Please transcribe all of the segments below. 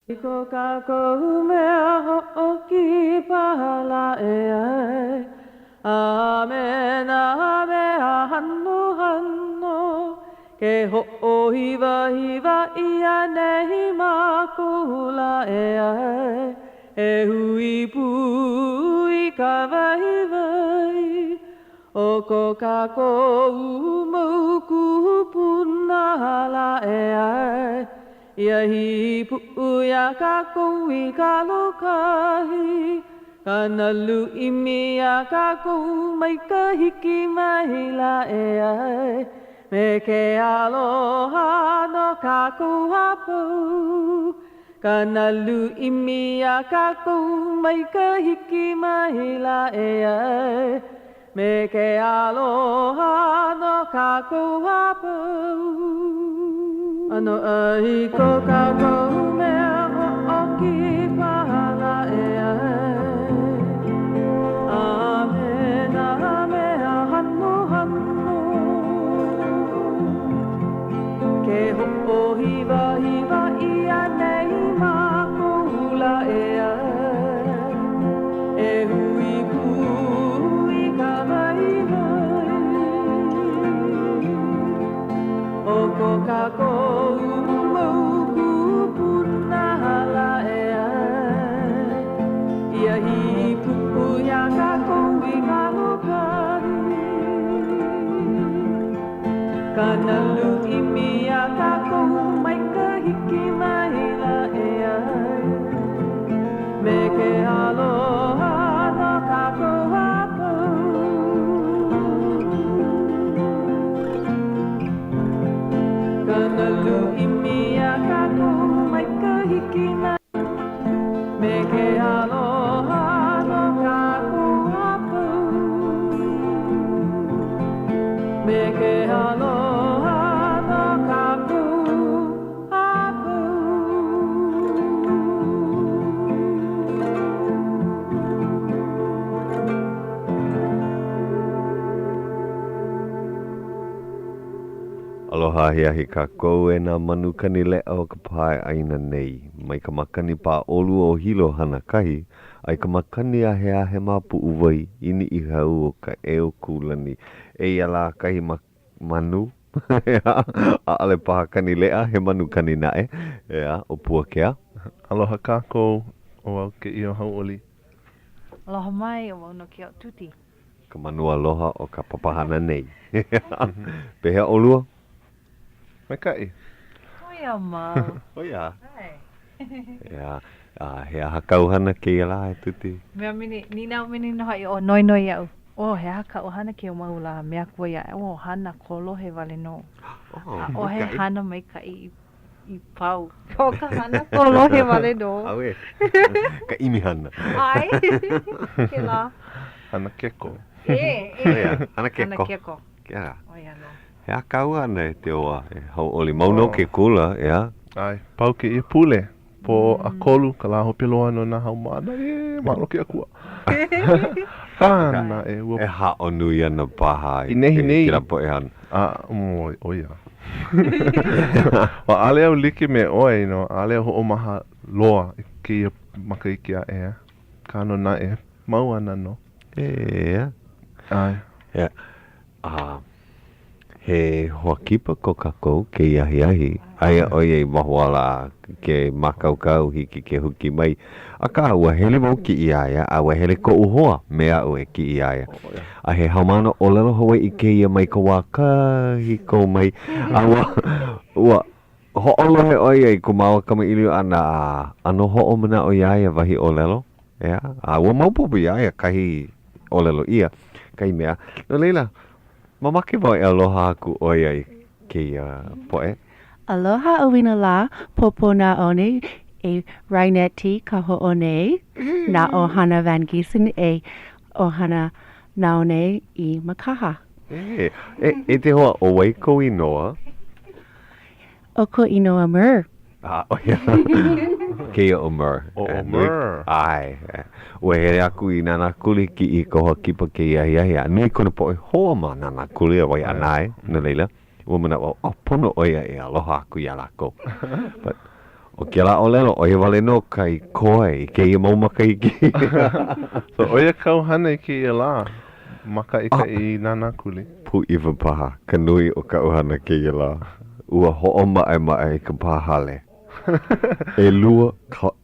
Ko ka ko mea ho'oki pahala e ai. Amen, amen, hanno, hanno. Ke ho'ohiva, hiva, ia nehi makula e ai. E hui pui ka vai vai. O ko ka ko umauku punala e ai. Ia hi pu'uia ka koui ka lokahi. Kana lu'imi a ka kou mai ka hiki mai la e ai. Me ke aloha no ka kou hapau. Kana lu'imi a ka kou mai ka hiki mai la e ai. Me ke aloha no ka kou hapau. Ano ai ko ka kou mea ho'oki pahala e ai. Amen, amen, hanno, hanno. Ke ho'ohiva, hiva, ia nei makula e ai. E hui pui ka vai vai. O ko ka kou Kana lu'imi a ka kou mai ka hiki mai la e ai. Me ke aloha no ka kou hapau. Kana lu'imi a ka kou mai ka hiki mai. Me ke aloha no ka kou hapau. Me ke aloha. Aloha hiahi ka kou e nā manu kani lea o ka pae aina nei. Mai ka makani pā olu o hilo hana kahi, ai ka makani a hea he mapu uwai, ini i hau o ka eo kulani. E ala kahi manu, a ale paha kani lea, he manu kani nae, o Puakea. Aloha kākou o au ke i o Hauʻoli. Aloha mai o au no ke o Tuti. Ka manu aloha o ka papahana nei. Pehea olua? Mai kai. Oia ma. Oia. Hai. Ia, hea hakau hana ke ala e Tuti. Mea mini, ni nau mini no hai o noi noi au. O he haka o hana ke o maula mea kua ia. O hana kolo he wale no. O he hana mai kai i pau. O ka hana kolo he wale no. Aue. Ka imi hana. Ai. Ke la. Hana keko. Oia, hana keko. Hana keko. Kia. Oia no. He akau ana e te oa. Hauʻoli mauno ke kula, ea. Ai, pau ke i pule. Po a kolu, ka la hopiloa no na hau mana e malo ke akua. Hana e ua. E hao nui ana paha. I nehi nei. Kira po e hana. Oia. Wa ale au like me oe no, ale au ho maha loa ke i makaikia e. Kano na e mau ana no. Ea. Ai. Ea. He hoakipa ko kakou ke iahi ahi. Aia oie mahuala ke makaukau hiki ke huki mai. A ka ua hele mau ki iaia, a ua hele ko uhoa mea ue ki iaia. A he haumana o lelo Hawaiʻi ke ia mai ka wakahi ko mai. A ua ho'olohe oie i ku maua kama ilio ana ano ho'o mana o iaia vahi o lelo. Ea, a ua maupopu iaia kahi o lelo ia. Kai mea. No leila. Mamake wau e aloha aku oia i ke poe. Aloha awina la, popo na one e Raineti ka ho'one, na ohana Van Giesen e ohana naone I makaha. E te hoa o waiko I noa. O ko inoa mur. Oia. Keia o mur. O mur. Ai. Ua here aku I nana kuli ki I koha kipa ke iahi. Nui kona po e hoa ma nana kuli a wai anai. Na leila. Ua mana o pono oia e aloha aku I alako. But O ke la olelo, o ia wale no kai koe, i ke ia maumaka i ki. So oia kau hana i ke ia la. Maka i ka i nana kuli. Pu iwa paha, ka nui o ka uhana ke ia la. Ua ho'o mai i ka pahale. E lua,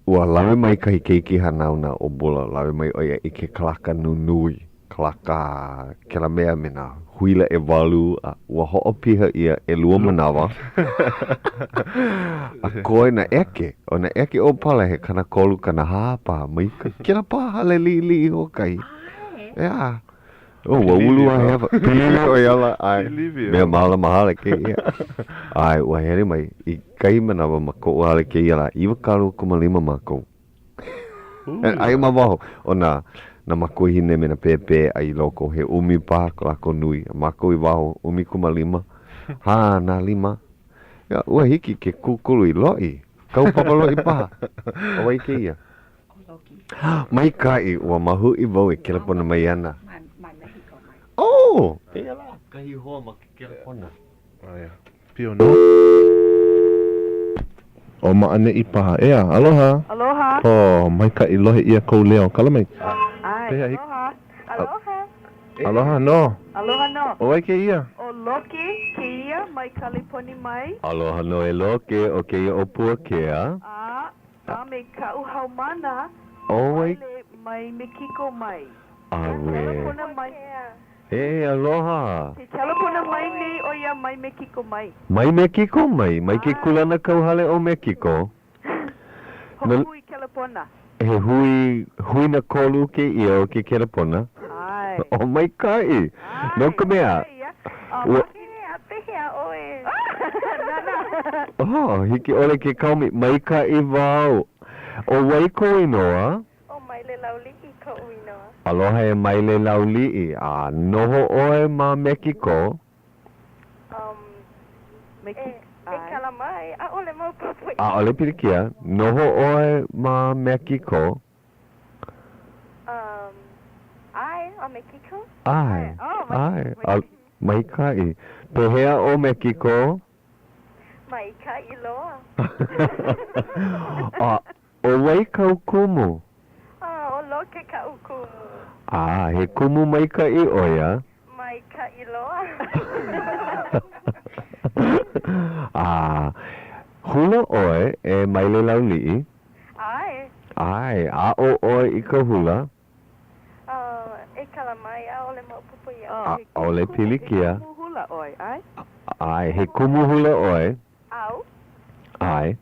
ua lawe mai ka hikeiki hanauna o bula, lawe mai oia i ke kalaka nunui. Kalaka, ke la mea mena, huila e walu, ua ho'o piha ia e lua manawa. A koe na eke, o na eke o pala he kana kolu kana hapa, mai ke la pahale li o kai. Ea. Oh, wa ulu a hewa. Pilili o iala, ai. Mea mahala mahale ke ia. Ai, ua here mai, i kai manawa ma ko uhale ke iala, iwa karu kumalima mako. Ai mawaho, o na mako hine me na pepe ai loko, he umi pa lako nui, mako I waho, umi kumalima. Ha, na lima. Ia, ua hiki ke kukulu I loi. Kau papalo I paha. O wai ke ia. Mai kai, ua mahu I vau e kelepona mai ana. Oh! Ia la, kahi hoa ma ke kelepona. Aia, pio no. O maane I paha. Ea, aloha. Aloha. Po, mai ka I lohe ia kou leo. Kala mai. Ai, aloha. Aloha. Aloha no. Aloha no. O wai ke ia. O loke ke ia mai kaliponi mai. Aloha no e loke o ke ia o Puakea. A me ka uhau mana. O wai. Mai me kiko mai. Awe. Kalipona mai. Hey, aloha. Ke kalipona mai nei o ia mai me kiko mai. Mai Mexico mai. Mai ke kulana kauhale o Mexico. Hui kalipona. He hui na kolu ke ia o ke kelepona. Ai. O mai kai. No ka mea. Oh, hiki ole ke kaumi. Mai ka I vau. O wai ko inoa. O mai le lauliki ko uinoa. Aloha e mai le laulii. A noho oe ma Mexico. E kala mai, a ole mau papai. A ole pirikia. Noho oe ma Mexico. Ai, o Mexico? Ai. Ai. Mai kai. Pehea o Mexico. Mai ka iloa. O wai kau kumu. O loke ka ukumu. He kumu mai ka I oia. Mai ka iloa. Hula oe e mai le laulii. Ai. A o oe I ka hula. E kala mai, a ole mau papai. A ole pilikia. Kumu hula oi, ai? Ai, he kumu hula oe. Au. Ai.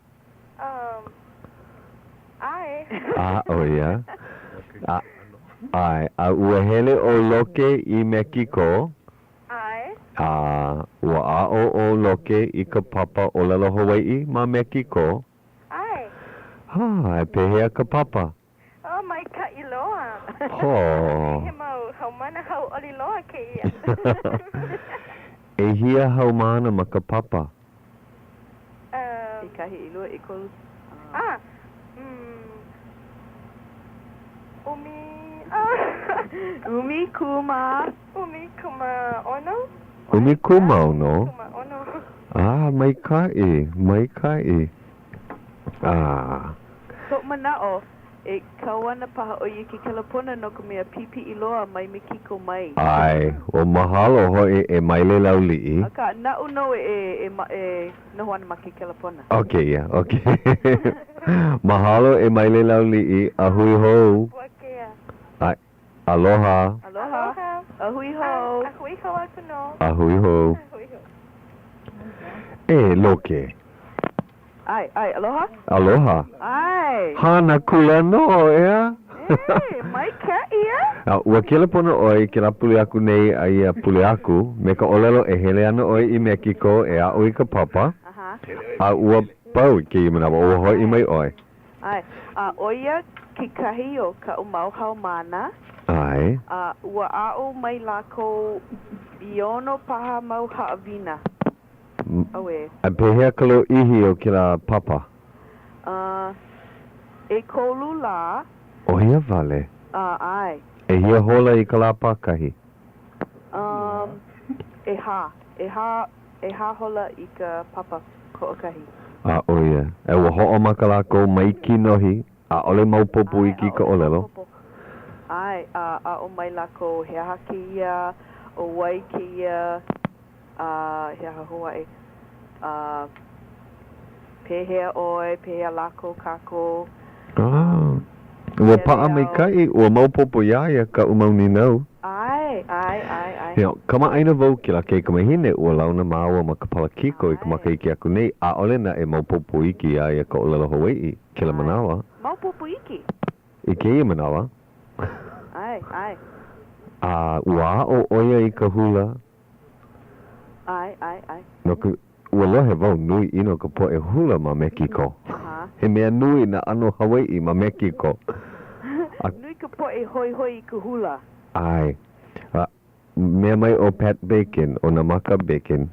Ai. Oia. Ai, a ua hele o loke I Mexico. Ai. Ua a o loke I ka papa o lalo Hawaiʻi ma Mexico. Ai. E pehea ka papa. O mai ka iloa. Ho. He mau haumana hauʻoli loa ke ia. E hia haumana ma ka papa. I kahi ilua I kolu. Umi kuma. Umi kuma ono? Umi kuma ono? Kuma ono. Mai kai. So manao, e kawana paha o i ke kalapona no ka mea pipi iloa mai me kiko mai. Ai, o mahalo hoi e mai le laulii. Aka, na uno e nahuana ma ke kalapona. Okay, yeah, okay. Mahalo e mai le laulii, ahui hou. Puakea. Ai, aloha. Aloha. Ahui ho. Ahui ho aku no. Ahui hou. Ahui ho. E loke. Ai, aloha? Aloha. Ai. Hana kula no, ea? Mai ka ia? Ua kelepona oi ke la puli aku nei a ia puli aku, me ka olelo e hele ana oi I Mexico e a oi ka papa. A ua pau ke I manawa, ua hoi I mai oi. Ai, oia ki kahi o ka umau hau mana. Ai. Ua au mai lako iono paha mau haawina. Awe. A pehea kalo ihi o ke la papa. E kolu la. O hia vale. Ai. E hia hola I ka la pakahi. E ha hola I ka papa ko o kahi. O ia. E wa ho'o maka lako mai ki nohi, a ole maupopo i ki ka olelo. Ai, a o mai lako he aha ki ia, o wai ki ia, he aha Hawaiʻi. Pehea oe, pehea lako kako. Ua pa'a mai kai, ua maupopo ia ka umauni nau. Ai. Heo, kama aina vau ki la kei kamahine, ua launa māua ma ka palakiko i ka makaiki aku nei, a ole na e maupopo iki ia ka olelo Hawaiʻi, ke la manawa. Maupopo iki? I ke ia manawa. Ai. Ua o oia i ka hula. Ai. No ka, ua lohe vau nui ino ka po e hula ma Mekiko. He mea nui na ano Hawaiʻi ma Mekiko. Nui ka po e hoi i ka hula. Ai. Mea mai o Pat Bacon, o na maka bacon.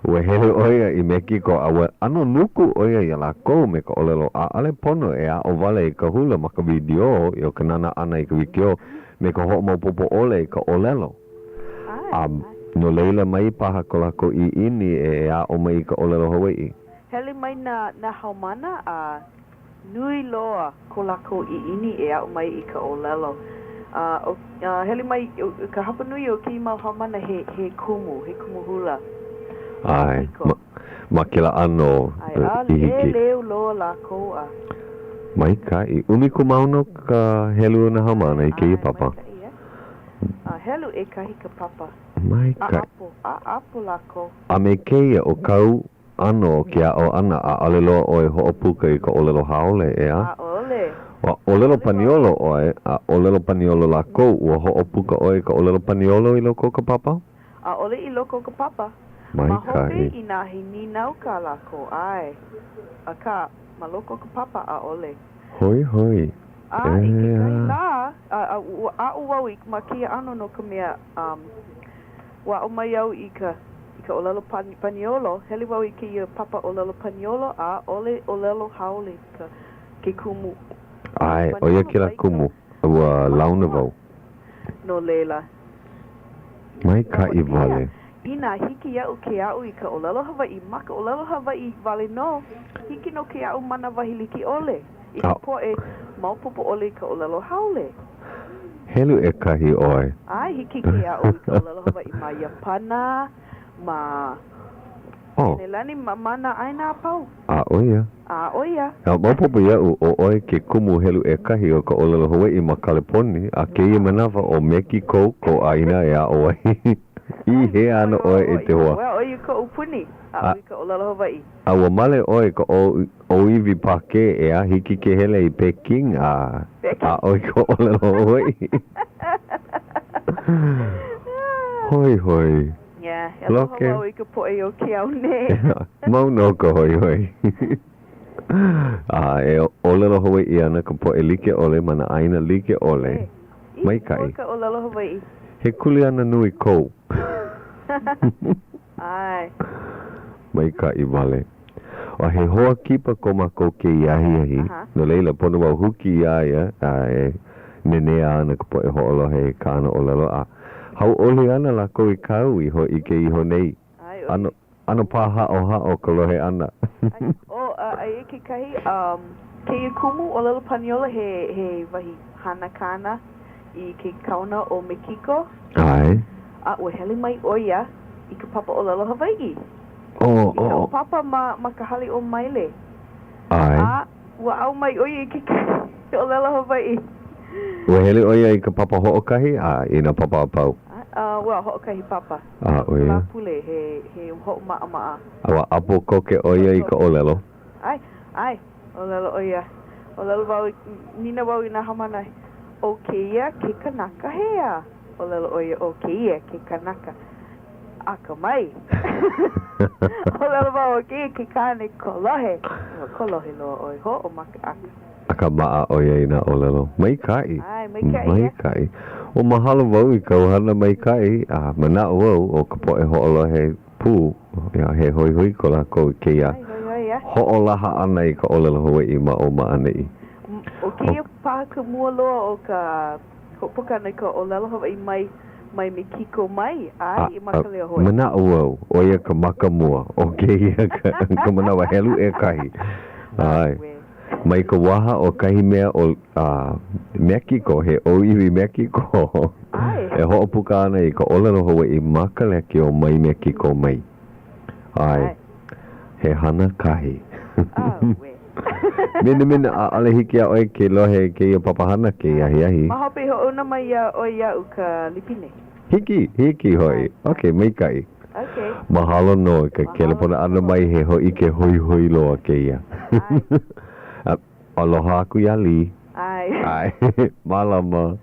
Ua hele oia i Mekiko, a ua ano nuku oia i la kou me ka olelo. A ale pono e a o vale i ka hula ma ka video, i o ka nana ana i ka wikio, me ka ho maupopo ole i ka olelo. No leila mai paha ko lako i ini e a o mai i ka olelo Hawaiʻi. Hele mai na haumana a nui loa ko lako i ini e a o mai i ka olelo. Hele mai ka hapa nui o ki mau haumana he kumu hula. Ai, ma kila ano i hiki. Leo loa lako a. Mai kai, umi ku mauno ka helu na haumana i ke i papa. Helu e kahi ka papa. Mai kai. A apo lako. A me keia o kau ano ki a o ana a alelo o e hoʻopuka i ka olelo haole e a? A ole. Wa olelo paniolo oe, a olelo paniolo lako, ua hoʻopuka oe ka olelo paniolo i loko ka papa? A ole i loko ka papa. Mai ma kai. hope i nā he ni nau ka lako, ai. A ka, ma loko ka papa a ole. Hoi. I ke kai la, a uau i ma kia ano no ka mea, wa o mai au i ka olelo paniolo, hele wau i kia papa olelo paniolo, a ole olelo haole ke kumu. Ai, oia ki la kumu, ua launa vau. No leila. Mai ka i vale. Ina hiki iau ke au i ka olelo Hawaiʻi, maka olelo Hawaiʻi vale no, hiki no ke au mana wahiliki ole. I ka poe maupopo ole i ka olelo haole. Helu e kahi oe. Ai, hiki ke au i ka olelo Hawaiʻi ma Iapana, ma... Nelani ma mana aina pau. Oia. Oia. Maupopo iau o oe ke kumu helu e kahi o ka olelo Hawaiʻi ma California, a ke ia manawa o Mexico ko aina e a oe. I he ana oe e te hoa. Well, oia ka upuni, a ui ka olelo Hawaiʻi. A ua male oe ka o iwi pake e a hiki ke hele i Peking a oe ka olelo Hawaiʻi. Hoi. Yeah, aloha wau i ka poe o ke au ne. Mau no ka hoi. E olelo Hawaiʻi ana ka poe like ole mana aina like ole. Mai kai. Ka olelo Hawaiʻi. He kuli ana nui kou. Ai. Mai ka i vale. O he hoa kipa ko mako ke iahi. No leila pono wau huki iaia. Nenea ana ka poe hoʻolohe ka ana olelo a. Hauʻoli ana la ko i kau i ho i ke iho nei. Ano pā hao ka lohe ana. Ai ke kahi, ke i kumu o lelo paniola he wahi hana kana i ke kauna o Mexico. Ai. Ua hele mai oia i ka papa o lelo Hawaiʻi. I ka papa ma ka hali o maile. Ai. Ua au mai oia i ke o lelo Hawaiʻi. Ua hele oia i ka papa hoʻokahi? I na papa apau. Ua hoʻokahi papa. Oia. La pule he hoʻo maa. Awa apo koke oia i ka olelo. Ai, olelo oia. Olelo wau, nina wau i nā hamana. O keia ke kanaka hea. Olelo oia, o keia ke kanaka. Aka mai. Olelo wau, o keia ke kane kolohe. Kolohe loa oi ho o maka aka. Aka maa oia i nā olelo. Mai kai. Ai, mai kai. O mahalo wau i kau hana mai kai. Mana wau o ka poe hoʻolohe pū. He hoi ko la ko keia. Hoʻolaha ana i ka olelo Hawaiʻi ma o maanei. O keia paha ka mua loa o ka hopoka nei ka olelo Hawaiʻi mai Mexico mai. Ai, i maka leo hoi. Mana wau, oia ka maka mua. O keia ka manawa helu e kahi. Ai. Mai ka waha o kahi mea o Mexico, he oiwi Mexico. E hoʻopuka ana I ka olelo Hawaiʻi makaleke o mai Mexico mai. Ai. He hana kahi. Mina ale hiki a oi ke lohe ke ia papahana ke iahi. Mahope hoʻuna mai ia o ia u ka lipine. Hiki hoi. Okay, mai kai. Okay. Mahalo no ka kelepona ana mai he hoi ke hoi loa ke ia. Aloha aku yali. Ai. Malama.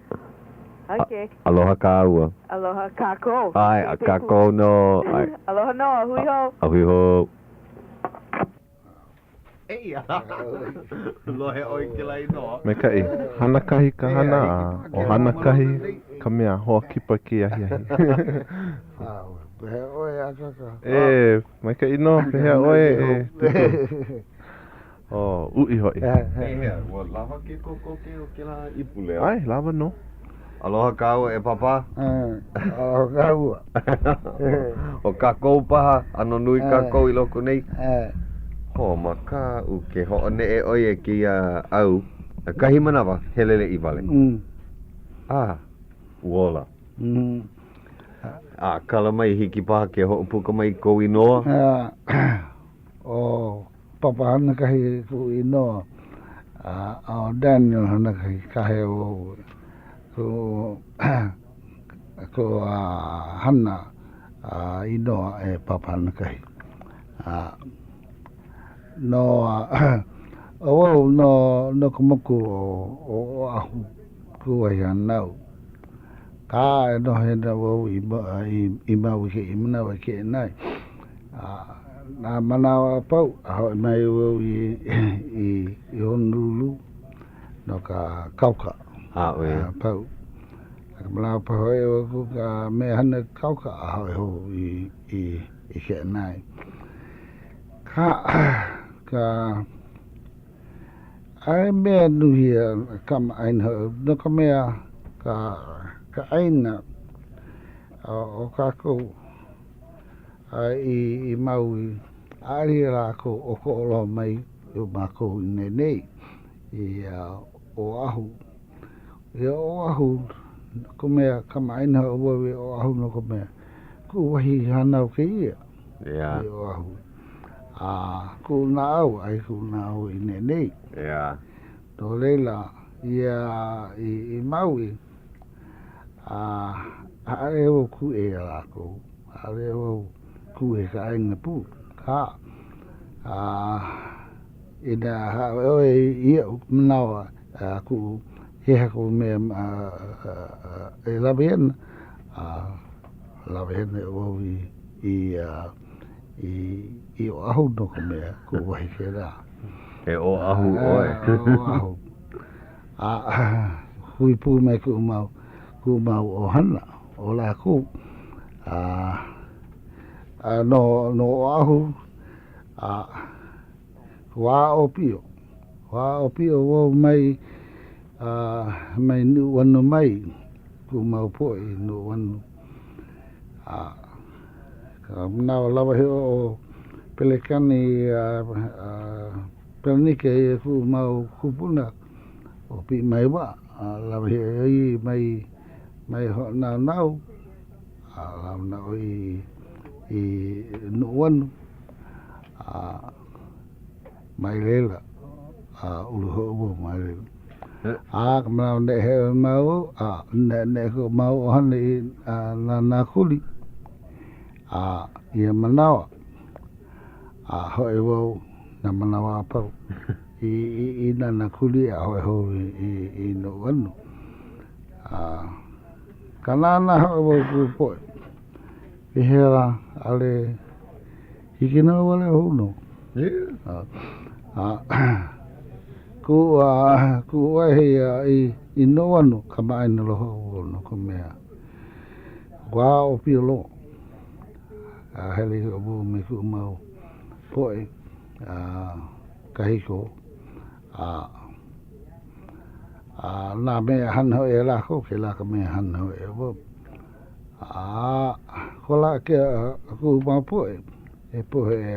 Okay. Aloha kāua. Aloha kako. Ai, a kako no. Ai. Aloha no, hui ho. Ahui ho. Ei. Lohe oi ke lai no. Me kai, hana kahi ka hana o hana kahi ka mea hoa kipa ki ahi. Pehe oe akaka. Me kai no, pehe oe Oh, ui hoi. Wa lava ke koko ke la ipule. Ai, lava no. Aloha kāua e papa. Aloha kāua. O kako paha, ano nui kako I loko nei. Ho maka u ke ho ne e oi e ki au. Kahi manawa, helele I vale. Uola. Kala mai hiki paha ke ho puka mai ko inoa. O papa hana kahi ku inoa. O Daniel hana kahi o ko hana inoa e papa hana kahi. No no kumoku o ahu ku ai anau. Ka no he na wo I mau ke imana wa ke nai. Na manawa pau ho mai wo I Honolulu no ka kauka. Pau. Manawa pau e wo ka me hana kauka ho I ke nai. Ka ai mea nuhia kama aina no ka mea ka aina o kako I maui ari rako o ko olo mai o mako nei o ahu o ahu ko mea kama aina o wawe o ahu no ko mea ku wahi hana o ke ia o ahu ku na au ai ku na au I nei to leila I maui are o ku e rako are o ku e ka aina pu ka ina o ia manawa ku he ko me e lavena o I o ahu no ko mea ku wahi ke rā. E o ahu oe. O ahu. Hui pū mai ku mau o hana o la ku. No o ahu wā o pio. Wā o pio o mai mai nu wanu mai ku mau poi nu wanu. Nau lawa he o pelekani pelanike e ku mau kupuna o pi mai wa lawa he mai ho nau lawa nau I nu wanu mai lela ulu ho uo mai lela kamau ne he mau ne ko mau hane na kuli ia manawa hoi wau na manawa pau I na kuli hoi ho I no wanu kanana hoi wau ku poi hera ale hikina wale hono ku wahi I no wanu kama aina loho no ko mea wā o pio lo heli o bu me ku mau poi kahiko na mea hanho e la ko ke la ka mea hanho e wo ko la ke ku mau poi e po e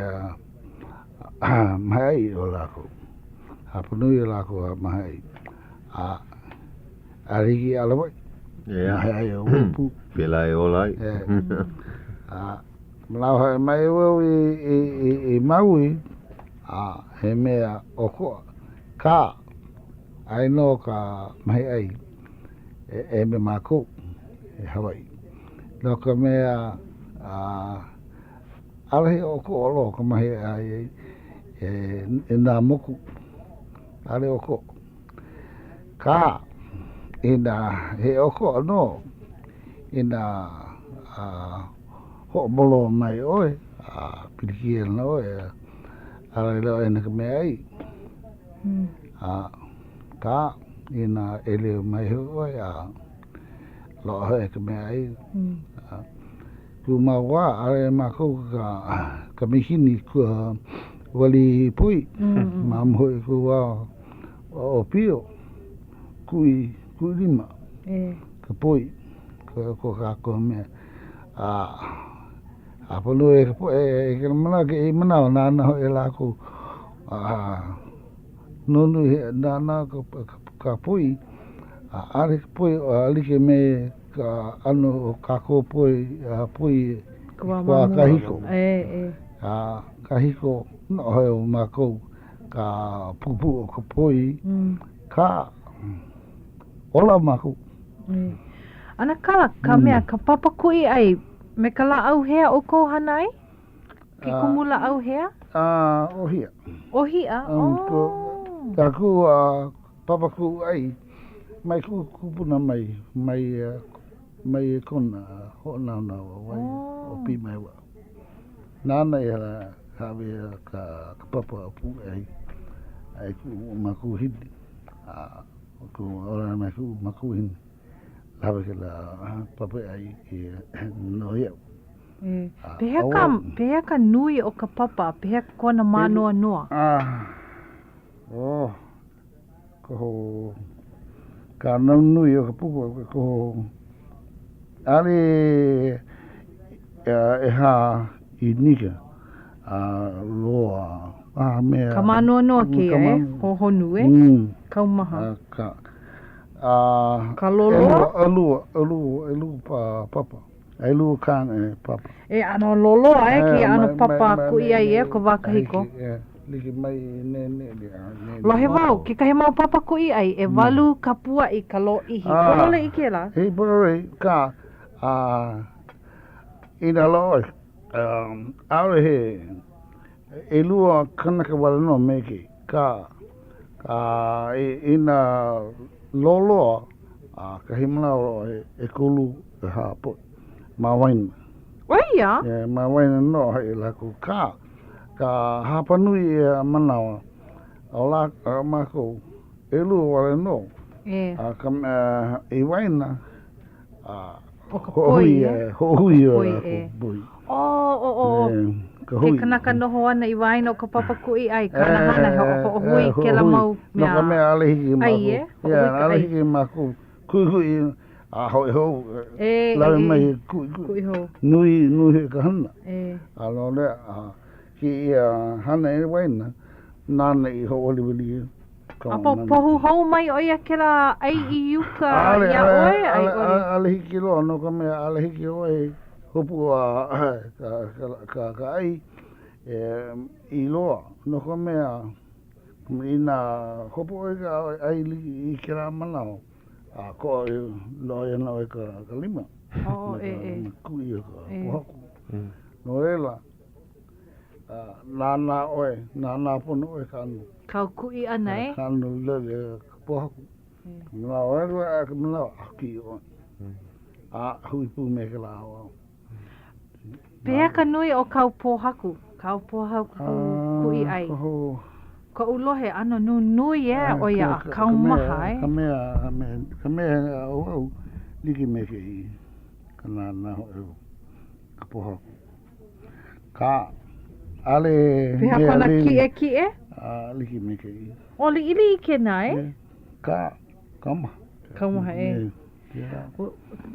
mai o la ko Hapunui la ko mai. Ariki alawai. Mai ai o pu. Pela e olai. Malau hai mai o I maui. He mea oko. Ka. Ai no ka mai ai. E me mako. E Hawaii. No ka mea alahi oko olo ka mai ai. E nā moku. Ale oko. Ka. Ina he oko ano. Ina ho bolo mai oe. Pirikia na oe. Ala leo ena ka mea ai. Ka. Ina ele mai oe. Loa hoe ka mea ai. Ku maua ale mako ka mihini kua wali pui. Mamhoi kua o pio. Kui lima. Ka pui. Ko kako mea. Apolo e ka pui. E ka mana ke I manao nana ho e lako. Nonu he nana ka pui. Ale ka pui o alike me ka ano kako pui. Pui kua kahiko. Kahiko no hoi o mako. Ka pupu o ka pui. Ka. Ola mako. Ana kala ka mea ka papakui ai me ka la au hea o ko hana ai? Ki kumula au hea? Ohia. Ohia? Ka ku papaku ai mai kupuna mai mai kona ho na wai o pi mai wa. Nana ia hawe ka papa pu ai ku maku hidi. Ku ora maku hin lawe ke la papa ai no ia Pehea ka nui o ka papa pehea kona manoa noa ko ka nui o ka pupu ko ale e ha I nika loa mea ka manoa noa ke ho honu kaumaha ka loloa elu papa elu kan papa ano loloa ki ano papa ku ia ko wakahiko liki mai ne lo he mau ki ka he mau papa ku ia e walu kapua I ka lo ihi polole I ke la he polole ka ina lo aure he elua kanaka wala no meki ka ina lolo ka himala o e kulu e hapo mawain Oia mawain no he la ku ka hapa nui manawa ola mako elu wala no ka e waina Hoi Ke kanaka noho ana I waina o ka papakui ai kanahana ho hui ke la mau mea no ka mea alehiki mako alehiki mako kui ho lawe mai kui ho nui ka hana alo lea ki hana e waina nana I Hauʻoli wili Apo pohu hou mai oia ke la ai I uka ia oe ai alehiki loa no ka mea alehiki oe hopu ka ai I loa no ka mea ina hopu oe ka ai I ke la manao ko loa na oe ka lima kui o ka pohaku no ela nana oe nana pono oe ka anu kau kui ana ka anu lele ka pohaku na oe loa ka manao ki oe hui pu me ka la awa Pehea ka nui o kau pohaku kui ai ko ulohe ano nui oia kau maha ka mea au liki me ke I ka nana ho ka pohaku ka ale Pehea kona kie liki me ke I Oli ili I ke nai ka kaumaha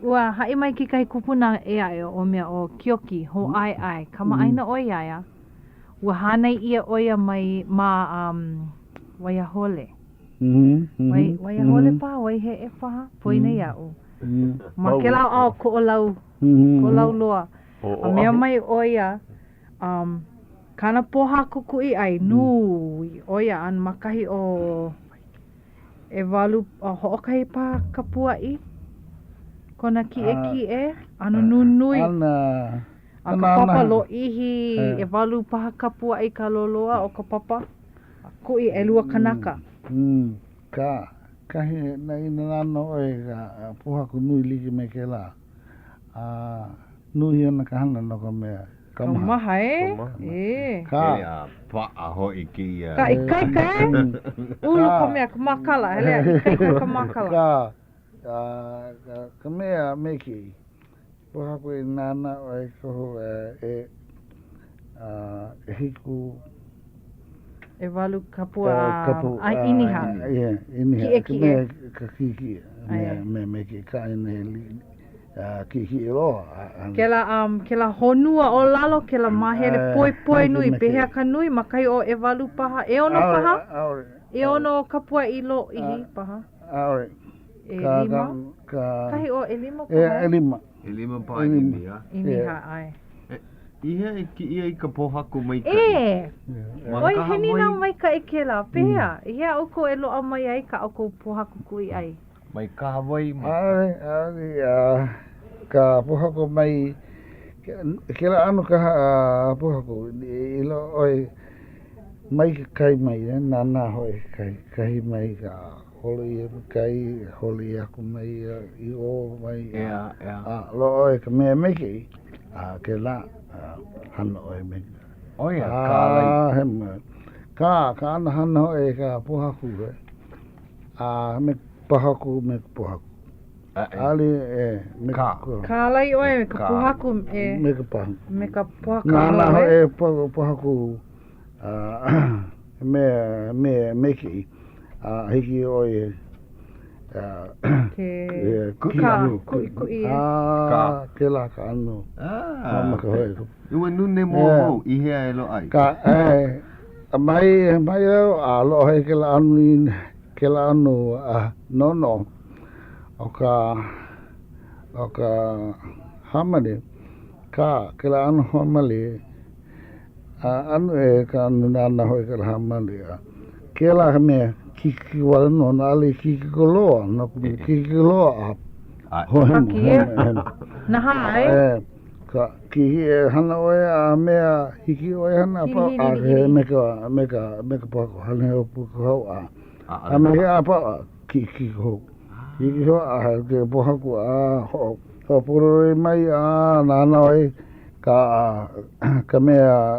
Ua hai mai ki kai kupuna o mea o kioki ho ai kama aina o ia ua hanai ia oia mai Waiahole. Mhm. Waiahole pa wai he e paha poina ia'u. Ma ke lau au ko lau ko lau loa. A mea mai oia kana poha kukui ai nui oia an makahi o e walu ho'okahi pa kapua'i kona ki e anu nunui Ana a ka papa lo ihi e walu paha kapua'i ka loloa o ka papa kui e lua kanaka kahi na ina nano e ka poha ku nui liki me ke la nui ana ka hana no ka mea Kamaha e? Ka pa'a hoi ki Ka ikaika e? Ulu ka mea ka makala, helea ikaika ka makala. Ka mea meki, poha koe nana o e koho e hiku. E walu kapua a iniha. Iniha. Ki e. Ka kiki, me meki ka ine kiki roa. Ke la honua o lalo, ke la mahele poi nui, pehea ka nui, makai o e walu paha, e ono paha? E ono kapua ilo ihi paha? Aore. E lima? Kahi o e lima paha? E lima. E lima paha iniha. Iniha, ai. Iha e ki ia i ka pohaku mai ka E! Oi, he nina mai ka e ke la, pehea. Ia oko e loa mai ai ka oko pohaku kui ai. Mai ka Hawaii mai. Ka pohako mai ke la anu ka pohako I lo oi mai ka kai mai nana hoi kai mai ka holi kai holi aku mai I o mai lo oi ka mea meki ke la hana oi me Oia ka lai ka ana hana hoi ka pohaku me pohaku me pohaku Ali Ka lai oe me ka pohaku me ka pohaku Nana hoe pohaku me meki hiki oe ke kui ke la ka anu mama ka hoe Iwa nune mo ihea e lo ai mai a lo he ke la anu no o ka hamale ke la anu hamale anu e ka anu nana hoi ka hamale ke la me kiki wala no na ale kiki koloa no kiki koloa na hai ka kiki e hana oe a mea hiki oe hana pa me ka pa ko hana o pu ko a me a pa kiki ko Hiki hoa ke pohaku ho puroi mai nana oi ka mea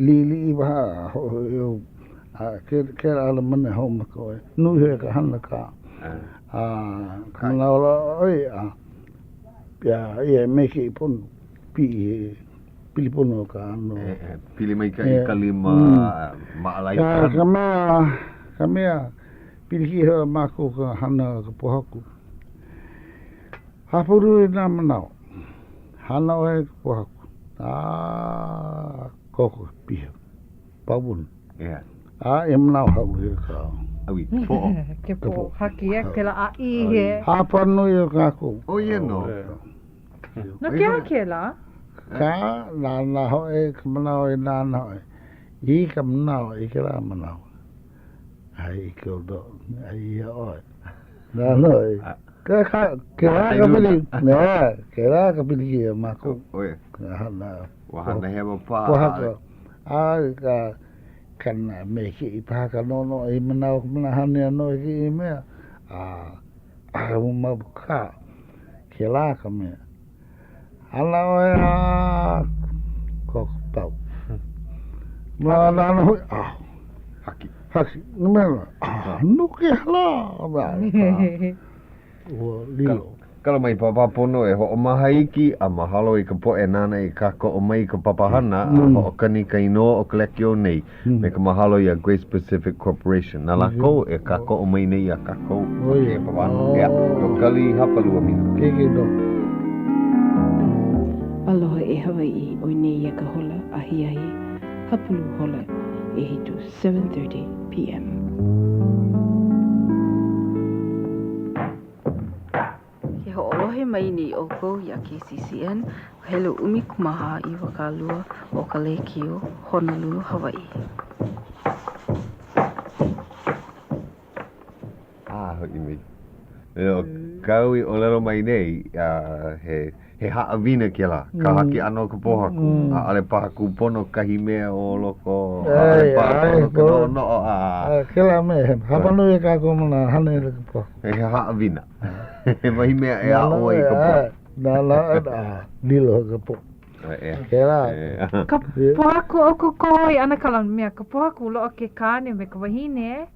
li waha ke ala mana hau mako oi nui he ka hana ka mana ola oi ia meki punu pili punu ka ano Pili mai ka I kalima maalai ka mea Pilihi hea mako ka hana ka pohaku. Hapuru nā manao. Hana oe ka pohaku. Koko piha. Pawun. E manao hau he ka. Awi, po'o. Ke po haki e, ke la a I he. Hapanu i o kako. O ia no. No ke hake la? Ka nāna hoe ka manao e nāna hoe. I ka manao I ke la manao. Ai ko do ai oi na noi ka la pili na ka pili ki ma ko oi hana wa hana he pa ka kana me ki pa ka no I mana hana no ki me ma ka ke la ka me hala oi ko tau ma na no Haki, numero. No ke hala. O lilo. Kala mai papa pono e ho mahaiki a mahalo I ka po e nana I ka ko o mai ka papahana o kani ka ino o kolekio nei me ka mahalo I a Great Pacific Corporation. Na lako e ka ko o mai nei a ka ko ke papahana. Ea, o kali hapalua mina. Ke do. Aloha e Hawaii o nei ia ka hola ahiahi hapulu hola e hitu 7:30 p.m. Ke ho'olohe mai ni oko ia KCCN, hele umi kumaha I wakalua o Ka Leo Honolulu, Hawaiʻi. Hoʻi mai. Leo kau I o lero mai nei, he haawina ke la. Ka haki ano ka pohaku. Ale paha kupono kahi mea o loko. Ale paha kupono ka no. Ke la me, hapanu e ka kumana hane le ka pohaku. He haawina. He mahi mea e a o I ka pohaku. Na lilo ka pohaku. Ke la. Ka pohaku o ku kohoi ana kala mea ka pohaku loa ke kāne me ka wahine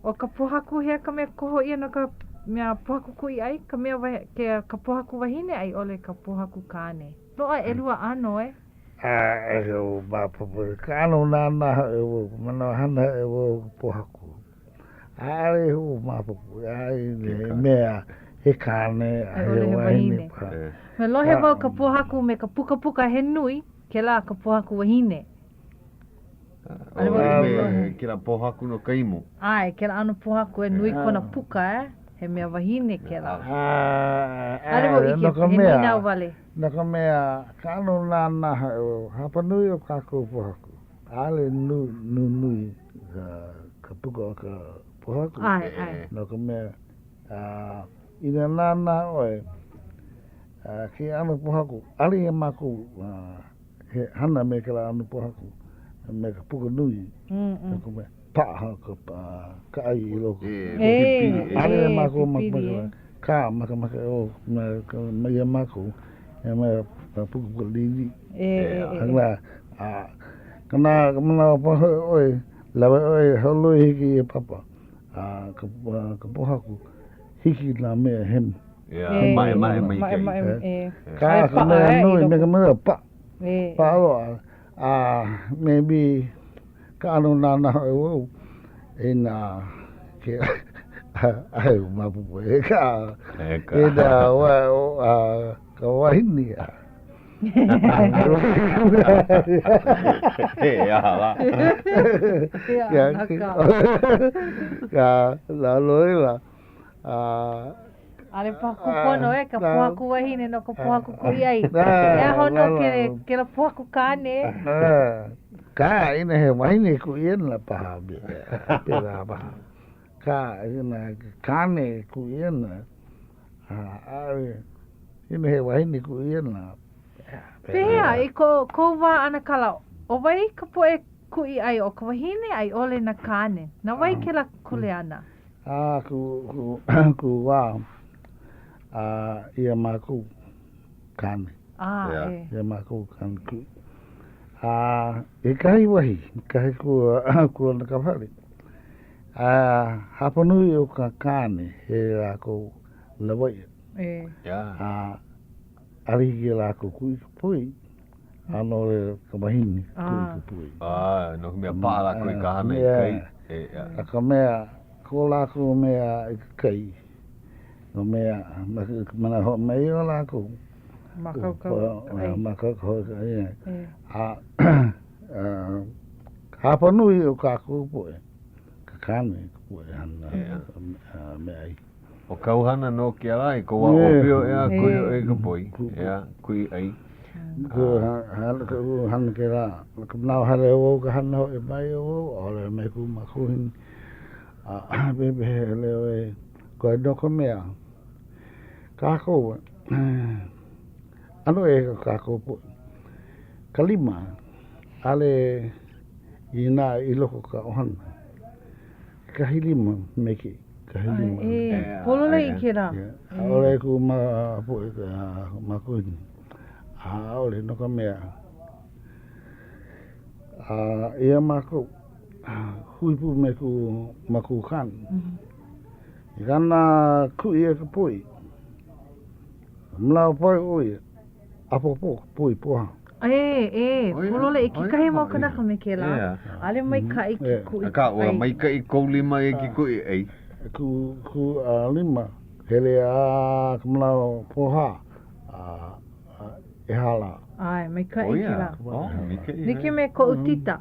o ka pohaku hea ka mea koho ia no ka mea pohaku kui ai ka mea ke ka pohaku wahine ai ole ka pohaku kāne. Loa e lua ano e? E o mapapu. Ka ano nana e o mana hana e o pohaku. Ai o mapapu. Ai mea he kāne he wahine. Me lohe wau ka pohaku me ka puka puka he nui ke la ka pohaku wahine. Ke la pohaku no kaimu. Ai, ke la ano pohaku e nui kona puka he mea wahine ke la. Ale mo ike, he nina o wale. Na ka mea, ka ano nana o hapanui o kako pohaku. Ale nui ka puka o ka pohaku. Ai. Na ka mea, ina nana oe, ki ano pohaku. Ali e maku, he hana me ke la ano pohaku. Me ka puka nui. Na ka mea. Paha ka ai I loko. Ale mako ka maka o mai mako e mai puku lili. Angla kana pa oi lawa oi holo hiki e papa. Ka pohaku hiki na me hem. Mai. Ka me nui me ka me pa. Pa lo maybe ka ano nana o ina ke ai mapu e ka da wa ka wahini ka la loila Ale paku pono e ka pohaku wahine no ka pohaku kui ai. E hono ke la pohaku kāne. Ka ina he wahine ku iena paha pera paha. Ka ina kāne ku iena. Ina he wahine ku iena. Pehea, I ko wā ana kala, o wai ka poe kui ai o ka wahine ai ole na kāne. Na wai ke la kule ana. Ku wā. Ia maku kāne. Ia maku kāne ku. E kahi wahi, kahi kua na ka whare. Hapanui o ka kāne he rāko lawai. Ariki rāko kui ka pui, ano re ka mahini kui ka pui. No mea pāra kui ka hana I kai. A ka mea, ko rāko mea I ka kai. No mea, mana ho mei o rāko. Makaukau hapanui o kākou poe ka kāne poe hana me ai o kauhana no ke alai ko wa opio ea kuio e ka poi ea kui ai ko hana ke la ka nau hale o ka hana o e mai o ole me ku makuhin bebe leo e ko no ko mea kākou ano e kako po kalima ale ina I loko ka ohana kahilima meki kahilima polole I kera ole ku ma po ma ku ole no ka mea ia mako huipu me ku maku kan kana ku ia ka poi mlau poi oi apopo pui poha. Polole I kikahi mau kanaka me ke la. Ale mai ka I ki kui. Ka ua mai ka I kou lima e ki kui ei. Ku lima. Hele a kamlau poha. E hala. Ai, mai ka Oh i ia. la. Oh, mika i. Niki me ko utita.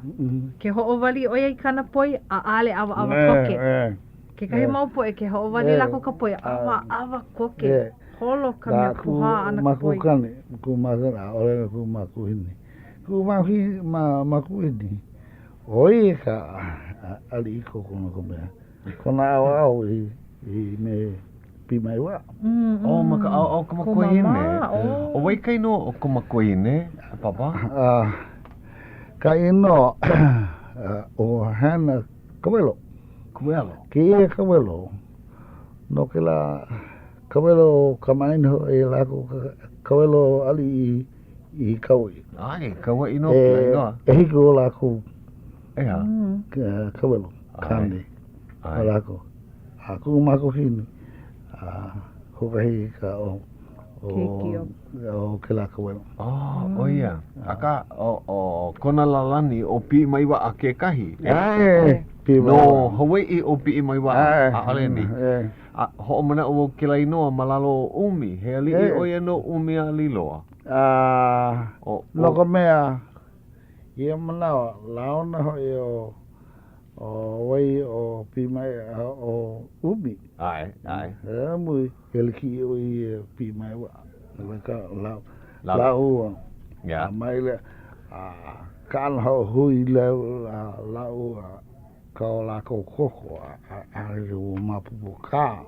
Ke ho'owali o ia i kana poi, a ale awa koke. Ke kahi mau poe ke ho'owali lako ka poi, awa koke. Holo ka mea puha ana ka poi. Makukane, kumakana, ole kumakuhini. Kumakuhini. Oi ka ali iko kono ko mea. Kona au I me pimai wa. Oh, maka au kumakuhine. O wai kai no o kumakuhine, papa? Ka ino o hana kawelo. Ke ia kawelo. No ke la kawelo kamaino e lako kawelo ali I kaui. Ai, kaui no ke inoa. E hiko lako. Ea. Kawelo. Kane. Lako. Aku mako hini. Hokahi ka o ke la kawelo. Oh, ia. Aka o kona lalani o pi mai wa a ke kahi. No, Hawaii o pi mai wa a aleni. Ho mana o ke lai noa malalo umi. He ali I oia no umi a liloa. Loko mea. Ia mana laona hoi o wai o pi mai o umi. Ai. Mui keliki o I pi mai wa. Laka lau. Ya. Mai le kan ho hui lau ka o lako koko a o mapupo ka.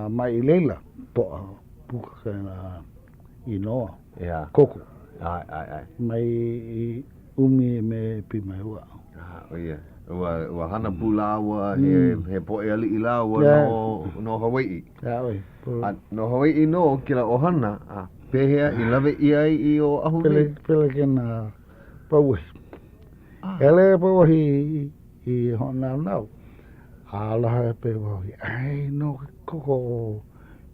Mai leila po puka kana inoa. Ya. Koko. Ai. Mai umi me pi mai wa. Oh ia. Ua hana pula ua he poe ali I laua no Hawaii. Ya oi. No Hawaii no kila o hana pehea I lave ia I o ahu Pele kena pauhi. Ele pauhi I hona nau. Alaha pe pauhi. Ai no koko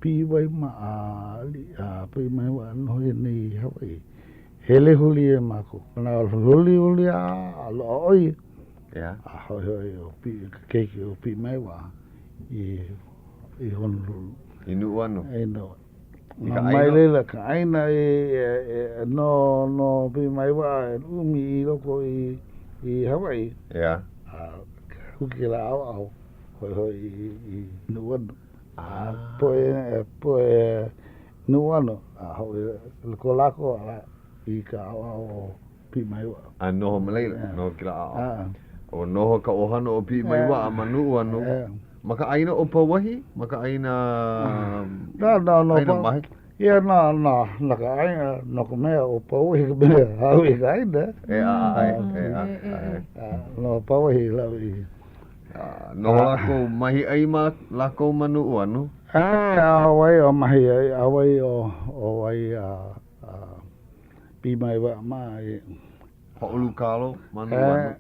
pi wai ma ali pi mai wa no ni Hawaii. Hele huli e mako. Na huli lo oi. Ya. Hoi o pi keiki o pi mai wa I Honolulu. Inu wano. No. Mai leila ka aina no pi mai wa umi I loko I Hawaii. Ya. Huki la au. Hoi I nuano. Poe nuano. Hoi lako I ka au pi mai wa. Noho malaila. No kila au. O noho ka ohana o pi mai wa manu anu. Maka aina o pawahi? Maka aina No. Aina mahi? Ia na ka aina no ka mea o pawahi ka mea hawi ka aina. No pawahi lawi. No lako mahi aima lako manu anu? Awai o mahi awai o wai pi mai wa mai. Ho'olu kalo manu anu?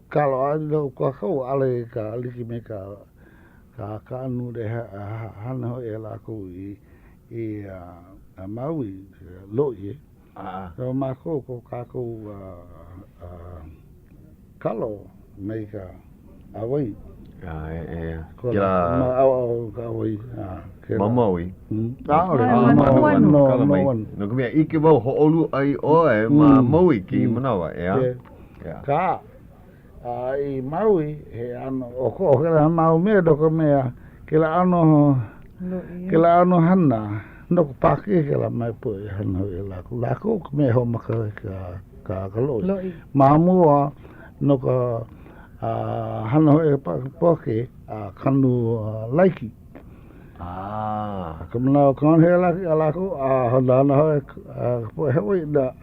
Kalo alo ka kau ale ka liki me ka anu de hana ho e la ko I Maui loi. So mako ko ka ko kalo me ka awai. Kira ma au ka awai. Mamaui. No. No kumia ike wau ho'olu ai oe ma maui ki manawa ea. Ka I Maui he ano o ke la mau me do ko mea ke la ano hana no ko paki ke la mai po hana la ko me ho maka ka loi mamua no ko hana ho paki kanu laiki kamna kon he la ko hana ho po he da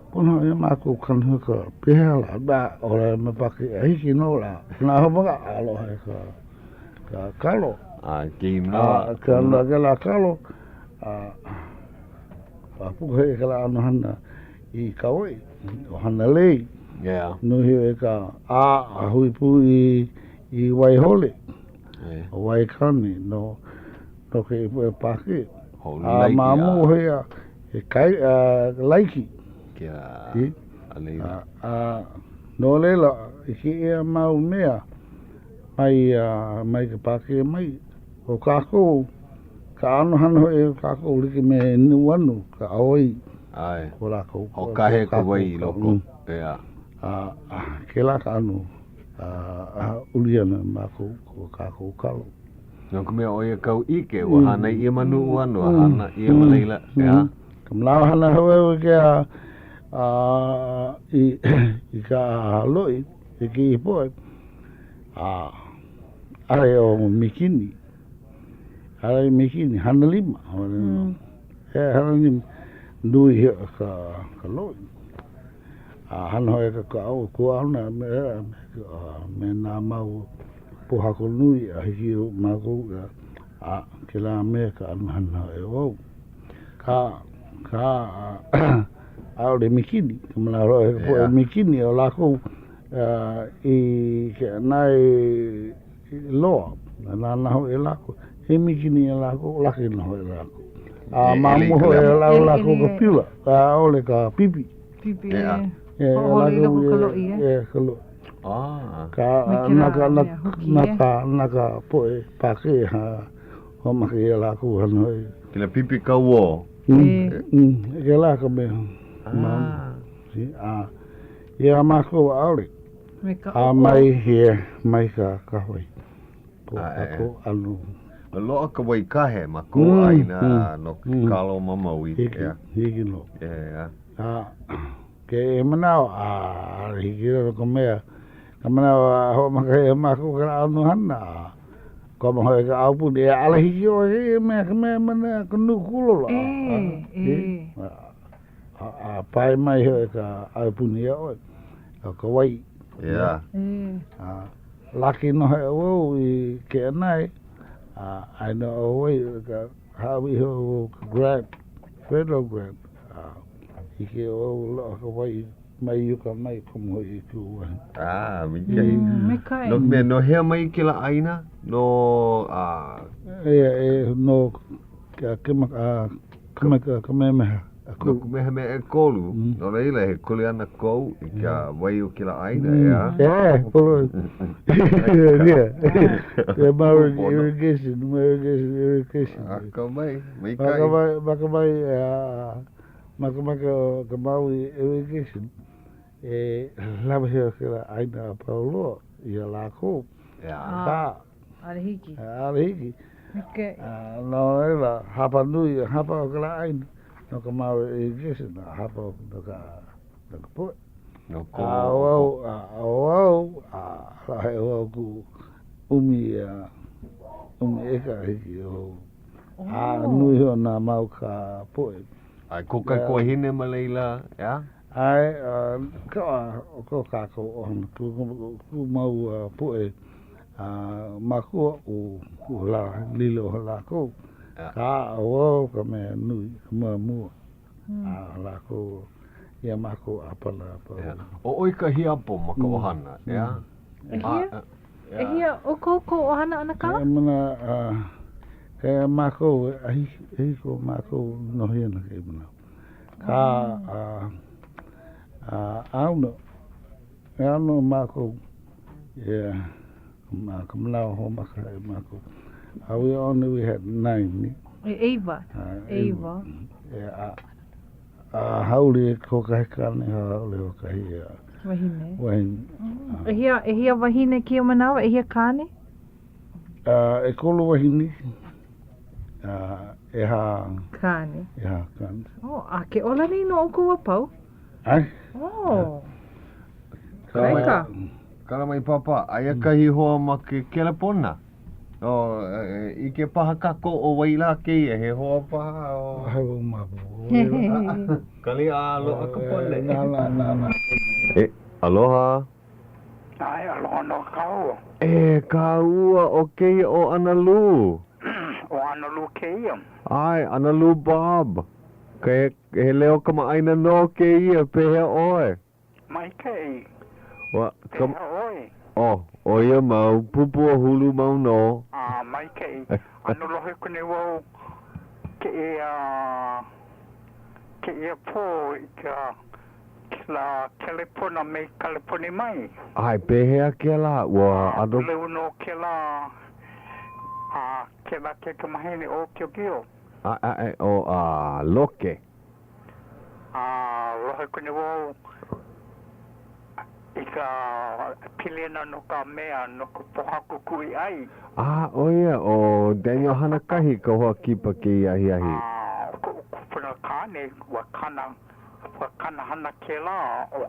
Pono e mako kan huka pehela da ora me paki hiki no la na hoba alo he ka kalo ki no ka la kalo pu he kala ano hana I kaoi o hana lei no he ka hui pu I wai hole wai kani no ke paki mamu he kai laiki no lela ki e mau mea mai ka pake mai o kako ka ano hano e kako liki me nuanu ka aoi Ai. Ko lākou. Ho kahe ka wai loko. Ea. Ke la ka anu. Uliana mākou ko kākou kalo. Nō ka mea oia kau ike, wa hana ia manu uano, hana ia maleila, ea? Ka mlawa hana hawewe ke i ka haloi, i ki i poe, are o mikini, are mikini, hana lima, hana lima, nui hea ka loi. Hana hoi ka au, kua auna, me nā mau, pohako nui a hiki o mākou ke la mea ka anahana e wau. Ka aore mikini, ka mana roe ka poe mikini o lākou i ke anai loa, nā naho e lākou. He mikini e lākou, laki naho e lākou. Māmuho e lākou ka pila, ka aole ka pipi. Pipi e hōholi loko ka loi e. E, ka loi. Ka naka poe pake ha ho maki e lākou hanoi. Kila pipi ka uo. Ke la ka mea. Ia mākou aore. Mai he, mai ka kahoi. Ko anu. Loa ka wai kahe ma ko aina no kalo mamaui. Hiki no. Ke e manao hiki no ka mea. Ka mana ho makai mako ka anu hana. Ko ma hoi ka aupu de ala hiki o he me ka me mana ka nukulo la. Pai mai hoi ka aupu ni o. Ka wai. Yeah. Laki no he o I ke anai. I know o wai ka hawi ho grant, federal grant. Hiki o lo ka wai. Mai yuka mai komo I ku mikai. No me no hea mai ke la aina no no kamemeha. No kamemeha e kolu. No leila he kuli ana kou I ka wai o ke la aina ea. Kolo. Yeah. Marriage irrigation. Aka mai. Mikai. Maka mai ka maui irrigation. Lama hea ke la aina pauloa I a lākou. Arehiki. Arehiki. No ela, hapa nui, hapa o ka la aina. No ka maui irrigation, hapa o ka poe. No ko. Au, lahe au ku umi eka hiki o. Nui ho nā mau ka poe. Ai ko kai ko hine maleila, ya? Ai ko kako on ku mau poe makua u la lilo la ko ka o ka me nui mua la ko ia mako apala o oi ka hiapo maka ohana ya hia o ko ohana ana ka mana e mako ai ko mako no hina ke mana ka auno mako Kamala ho mako. We only had 9. Eva. Yeah. Hauʻoli Akaka ne Hauʻoli Akaka. Wahine. Hia wahine ki o manawa, hia kane? E kolo wahine. E ha kane. Oh, a ke ola ni no o ko pau. Ai? Oh. Kaika. Kala mai papa, aia kahi hoa ma ke kelepona. O, I ke paha kako o waila ke ia, he hoa paha o... Hai o mabu. Kali alo aka pone. Nā. Aloha. Ai, aloha no kau. Kaua o keia o Analu. O Analu keia. Ai, Analu Bob. He leo kama aina no keia, pehea oe. Mai kei. Pehea oe. O ia mau, pupu o hulu mau no. Mai kei. Anu lohe kone wau ke ia po I ka la California me California mai. Ai, pehea ke la. Leu no ke la ke kamahene o kio. O loke. kone wau I ka pilena no ka mea no ka pohaku kui ai. Oia, o Daniel Hanakahi ka hoa kipa ke iahi. Puna kane wa kana hana ke la o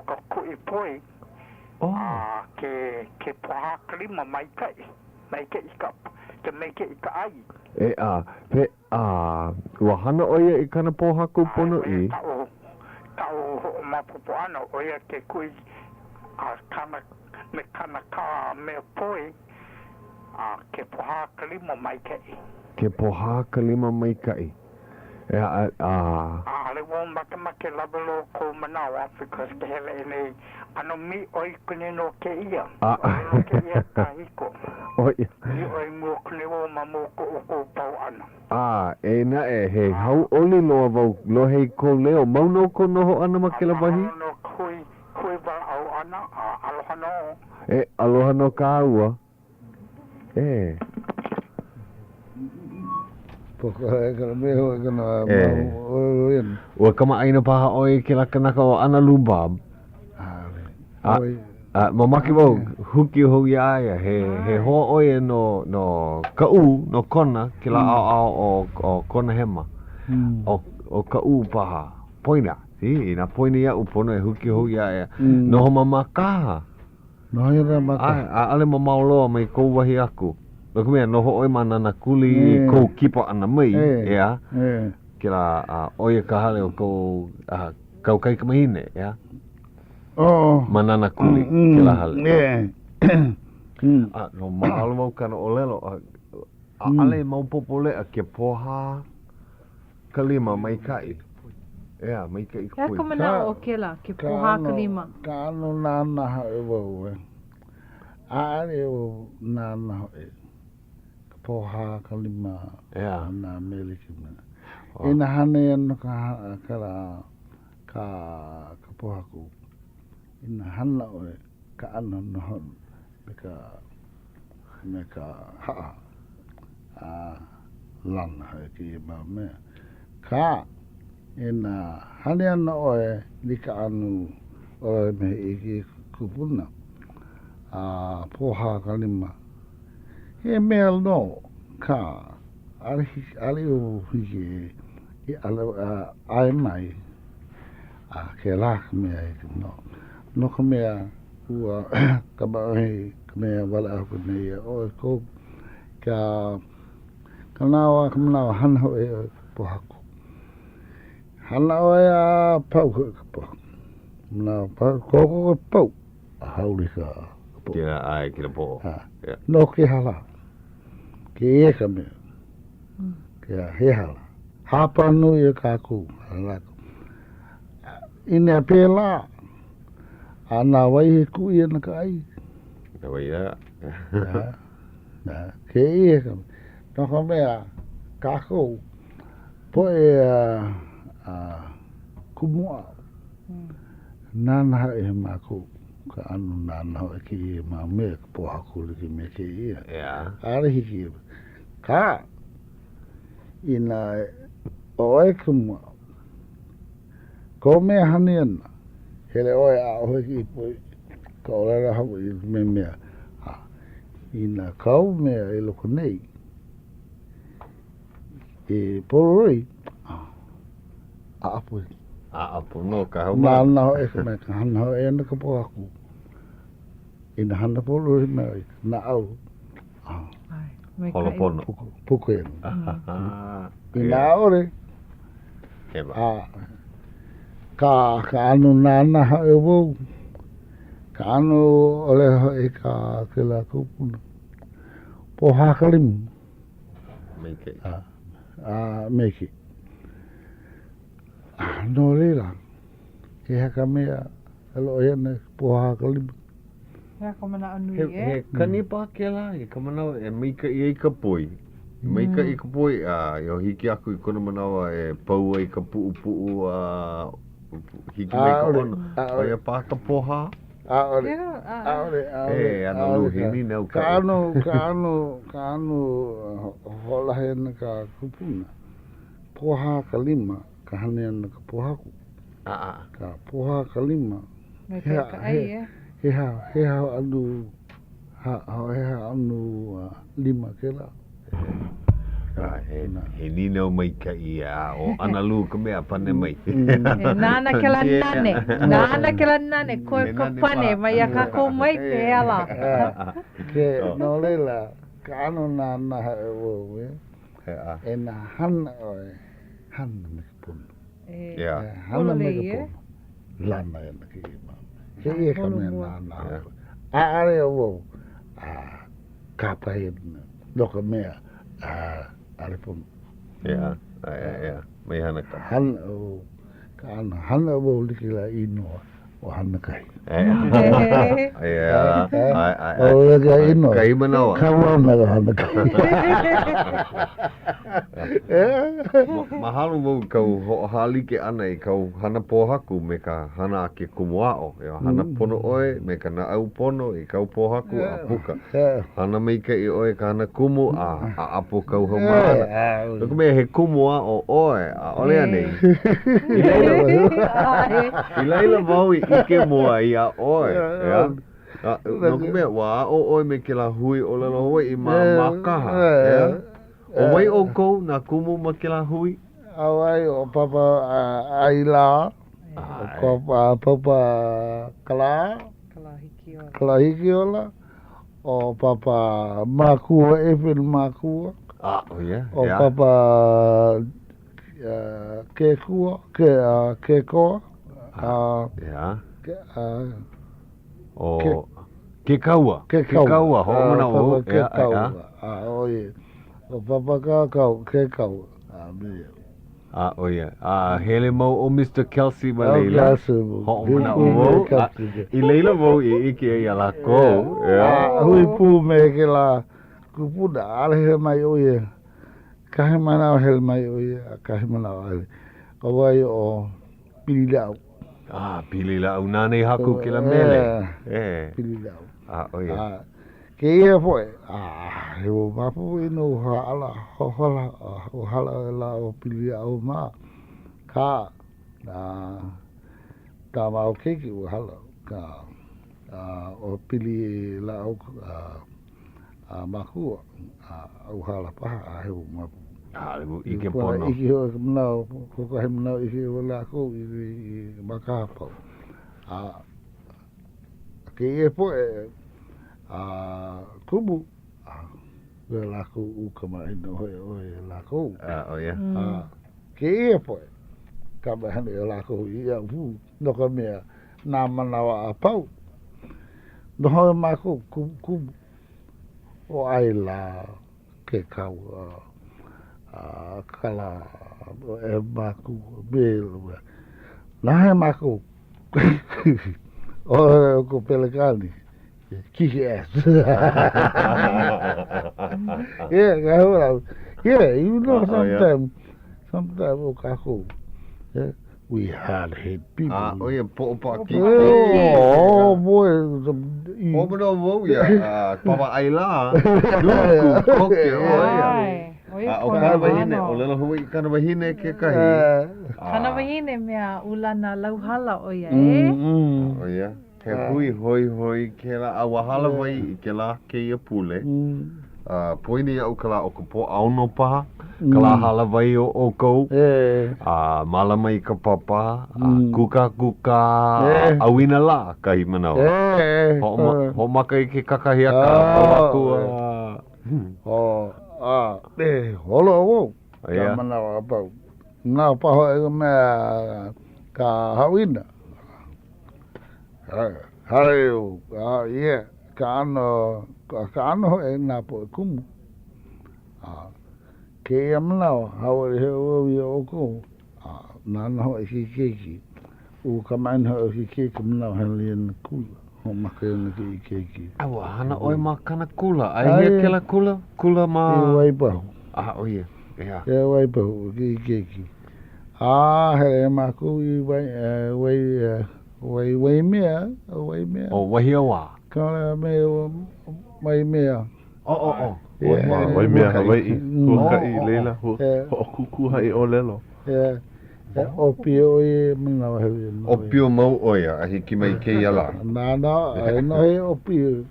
ka kui poi. Ke poha kalima mai kai i ka ai. Wa hana oia I kana pohaku pono I? Tau mapopo ana oia ke kui kana ka mea poi ke poha kalima mai kai. Ke poha kalima mai kai. Ale wong make labelo ko manawa because ke hele nei ano mi oi kune no ke ia. No ke ia ka hiko. Oia. Ni oi mo kune wo mamo ko pau ana. Na he hauʻoli loa wau lo hei ko leo mauno ko noho ana ma ke lawahi? No kui ba au ana aloha no. Aloha no ka ua. Ua kama aina paha oi ke la kanaka o ana lumbab. Mamaki wau huki hou ia he hoa oi no ka u no kona ke la ao o kona hema. O ka u paha poina. Na poina ia upono e huki hou ia noho mamakaha. Noho ia maka. Ale mamauloa mai kou wahi aku. Loko mea noho oi mana na kuli kou kipa ana mai, ea? Ke la oia ka hale o kou kau kai ka mahine, ea? Mana na kuli, ke la hale. No mahalo mau kana o lelo, ale mau popole a ke poha kalima mai kai. Ea, mai kai ka pui. Ea kamana o ke la, ke poha kalima. Ka anu nana hao wau e. Ale o nana hao e. Poha kalima na meliki mana. Ina hane anu ka pohaku. Ina hana oe ka anu nohon me ka haa lana hae ki ma mea. Ka ina hane anu oe ni ka anu oe me iki kupuna. Poha kalima. He mea no ka ali o hiki ai mai ke la mea no ka mea ua ka mahi ka mea wala aku nei o ko ka nawa hana ho e pohaku hana o e pau ka pohaku na ko pau hauli ka Kira ai kira po. No ke hala. Ke e ka mea. Ke he hala. Hapa nui e kāku. Ina pēlā. Ana wai he kui ana ka ai. Na wai ia. Ke e ka mea. No ka mea kāku. Po e kumua. Nana e māku. Ka anu nana ho ki ma me po hakuli ki me ki ia. Are hiki. Ka ina oe kuma. Ko me hani ana. Hele oe a oe ki poi. Ka orara hawa i me mea. Ina kau mea e loko nei. E poroi. A apoi. Apo no ka hau ma. Nana ho e ka me ka hana ho e ana ka po haku. Ina hana polo ri mai na au. Holopono. Puakea. Ina ore. Ka anu nana ha e wau. Ka anu ole ho e ka ke la kupuna. Po hakalim. Meike. Meike. No rira. Ke haka mea alo ene po hakalim. Hea kamana anui e. He kanipa ke la, he kamana e meika i ka poi. Meika i ka poi, yo hiki aku I kona manawa e pau ai ka puu hiki mai ka ono. Oia pā ka poha? Aore. Ano luhini neu ka. Ka anu hola he na ka kupuna. Poha ka lima, ka hane ana ka pohaku. Ka poha ka lima. Me ka ai e. He ha anu lima ke la. He nino mai ka ia o analu ka mea pane mai. Nana ke la nane. Nana ke la nane. Koe ka pane mai a kako mai ke ala. Ke no leila ka ano na e o e. E na hana oe. Hana me ka pono. Hana me ka pono. Lana e na ki ima. Ke ia ka mea na. A are o ka pahe doka mea. Ale pun. Ya. Mai hana ka. Hana o likila ino o hana kai. O ga ino. Kai manawa. Ka wana hana kai. Mahalo mo kau hali ke ana I kau hana pohaku me ka hana ke kumuao. Hana pono oe me ka na au pono I kau pohaku a puka. Hana me ka I oe ka hana kumu a apo kau hau mana. Nuku me he kumuao oe a ole anei. I leila mau I ike mua I a oe. Nuku me wa o oe me ke la hui o lelo hoi I makaha. O wai o kou na kumu ma ke la hui? Awai o papa Aila. O papa Kala. Kalahiki ola. O papa Makua, Efil Makua. Oh yeah. O papa Kekua, Kekoa. Yeah. O Kekaua. Kekaua. Ho mana o. Kekaua. Oye. O papa kakau, kekau. Oh yeah. Hele mo o Mr. Kelsey ma leila. Ho mana o. I leila mo I ike I ala ko. Hui pu me ke la kupuda ale he mai o ye. Kahe mana o hel mai o ye. Kahe mana o ale. O wai o pililau. Pililau. Nane haku ke la mele. Pililau. Oh yeah. Ke ia poe, he o mapu ino hala, o hala la o pili au ma, ka, ka mau keiki o hala, ka, o pili la au, makua, au hala paha, he o mapu. Ike pono. Ike o mnau, koko he mnau ike o la kou, I makapau. Ke ia poe, kubu le lako uka mai no hoi lako oh yeah ke ia poe ka ba hane lako ia fu no ka mea na manawa a pau no hoi mako kubu o ai la ke kau kala e mako belo na he mako o ko pelekani Kiki ass. Yeah, you know sometimes kako. Yeah, we hard hit people. Oh yeah, Kiki. Oh boy. Oh no, wo ya. Papa Aila. Duku. Okay, oh yeah. O kana wahine, o lelo hui kana wahine ke kahi. Kana wahine mea ulana lauhala o ia Oh yeah. He hui hoi ke la awahala wai I ke la ke ia pule. Poini au ka la o ka po auno paha. Ka la hala wai o kou. Mala mai ka papa. Kuka. Awina la kahi manau. Ho maka I ke kakahiaka. Holo o. Ka manau apau. Ngā paho e mea ka hawina. Hareo, yeah, ka ano e nā po e kumu. Ke ia manao, Hauʻoli he oi o ko. Nāna ho e ki keiki. U ka maina ho e ki keiki manao heli e na kula. Ho maka e na ki keiki. Awa, hana oi ma kana kula. Ai hea ke la kula? Kula ma... E waipahu. Oh yeah, yeah. E waipahu, ki keiki. Hele ma ku I wai mea. O wahia wā. Ka mea wai mea. Wai mea Hawaiʻi. Hua kai leila. Ho kuku hai o lelo. O pio e mana wa hewe. O pio mau oia, a hiki mai ke ia la. Nā, e no he o pio.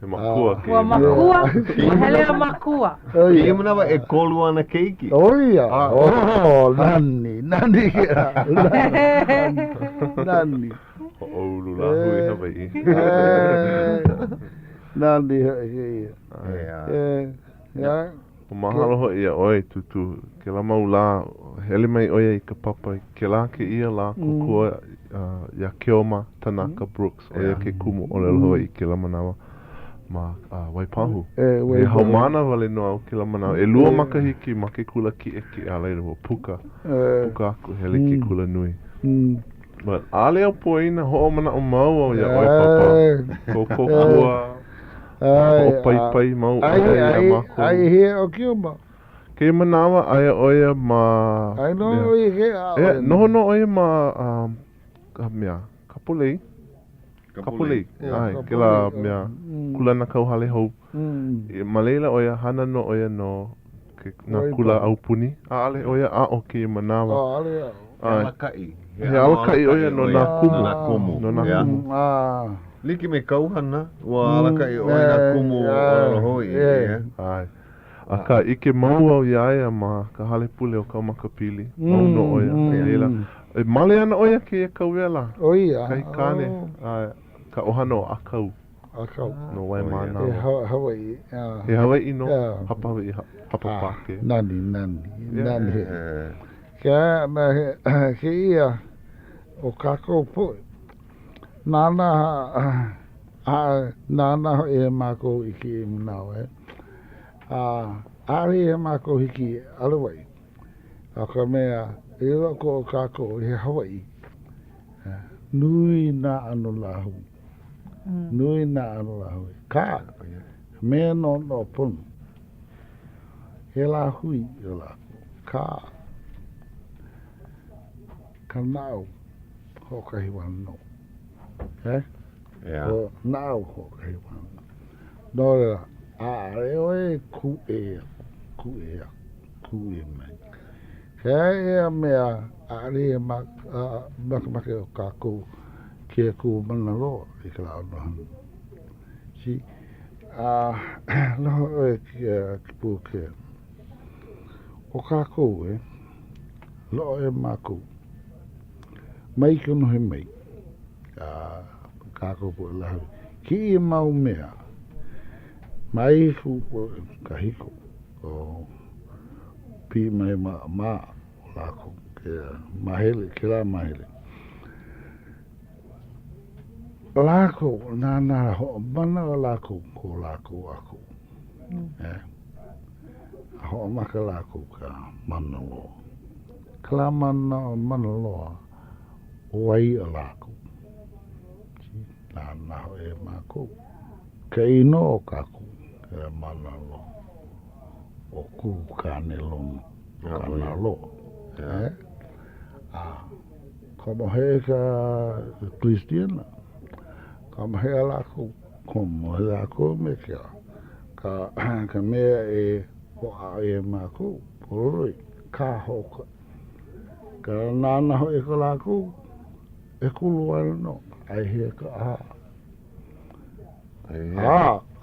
Makua. Ua makua, hele a makua. Ke ia manawa e kolu ana keiki. Oia, nani. Nani. O oulu la hui Hawaiʻi. Nani he ia. O mahalo ho ia oi tutu. Ke la mau la, hele mai oia I ka papa. Ke la ke ia la kukua ia Keoma Tanaka Brooks. Oia ke kumu o lelo Hawaiʻi ke la manawa. Ma Waipahu. E haumana wale no au ke la manawa. E lua makahiki ma ke kula ki e ki a leira ho puka. Puka aku hele ke kula nui. But ale au poina ho o mana o mau au ia oi papa. Ko kokua. O pai mau ai he o Keoma. Ke manawa ai oia ma. Ai no oia ke. No oia ma mea kapulei. Kapulei. Ai ke la mea kula na kau hale hou. Ma leila oia hana no oia no ke na kula au puni. A ale oia a o ke manawa. Ai alakai. He alakai oia no na kumu. No na kumu. Liki me kauhana, ua alaka I oi na kumu o hoi. Ai. A ka ike mau au iaia ma ka hale pule o kau makapili. Au no oia. Eila. E male ana oia ke e kauela. Oia. Kai kane. Ka ohana o akau. Akau. No wai mana. E Hawaiʻi. E Hawaiʻi no. Hapa Hawaiʻi. Hapa pake. Nani. Ka na ke ia o kako po. Nana e mako iki mnau ari e mako hiki alawai a ka mea e loko o kako he Hawaiʻi nui na anu lahu ka mea no punu he la hui o la ka nau hokahi wano o nau hokahi wano no re oe ku e mai e mea ari e make o kako ke ku mana loa I ka lao nohanu si no e ki Puakea o kako lo e mako mai kono he mai kako po lahu ki I mau mea mai fu ka hiko o pi mai ma lako ke mahele ke la mahele lako na ho mana lako ko lako ako ho maka lako ka manolo kala manolo wai lako na ho e mako ke ino kako ke manolo o ku kanelon kanalo como he ka Christiana como he lako como he lako me ka me e o e mako poroi ka hoka ka nana ho e ka lako e kulu no ai he ka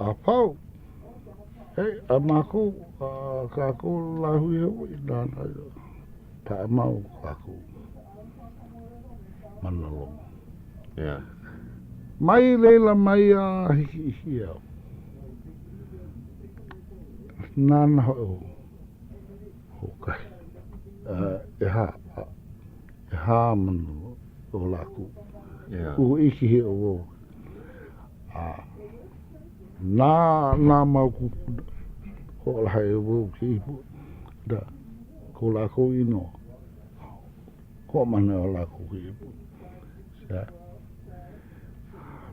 a pau a mako ka ko la hui hui na ta mau ka ko manalo mai leila mai a hiki nana ho kai e ha manu o laku u iki he o na mau ku ho la he o ki da ko la ko ino ko mana o la ku ki sa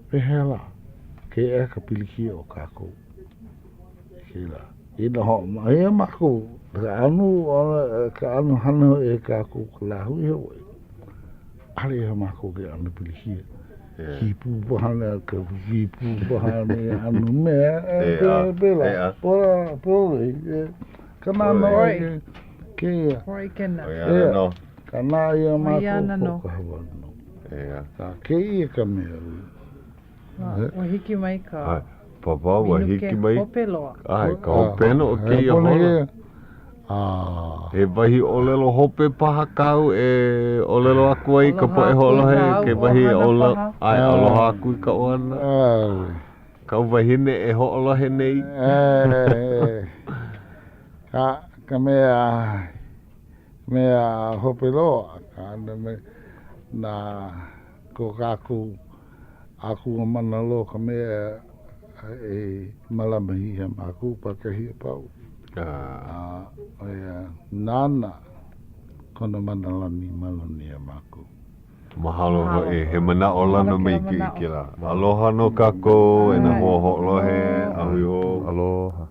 pehela ke e ka piliki o ka ko kila ina ho mai ma ko ka anu hano e ka ko la hu ho ali ma ko ke anu piliki ki pu bahana ka ki pu bahana anu me bela por kana no Kia. Hoi kena. Oia no. Ka nā ia Oiana mātou no. poka hawa no. Ea. Ka ke ia ka mea ui. Wa hiki mai ka. Ai, papa wa hiki mai. Hope loa. Ai, ka hopena o ke ia hola. E wahi o lelo hope paha kau e o lelo aku ai ka poe holo he ke wahi o lelo. Ai, aloha aku i ka oana. Kau wahine e ho alohe nei. Ka mea hope loa. Ka me na ko kaku aku o mana lo ka mea e malamahi he maku pakahi e pau. Oia nana kono mana lani malani e maku. Mahalo hoi, he mana o lana mai ki la. Aloha no kako, e na hoa ho lohe, ahui o. Aloha.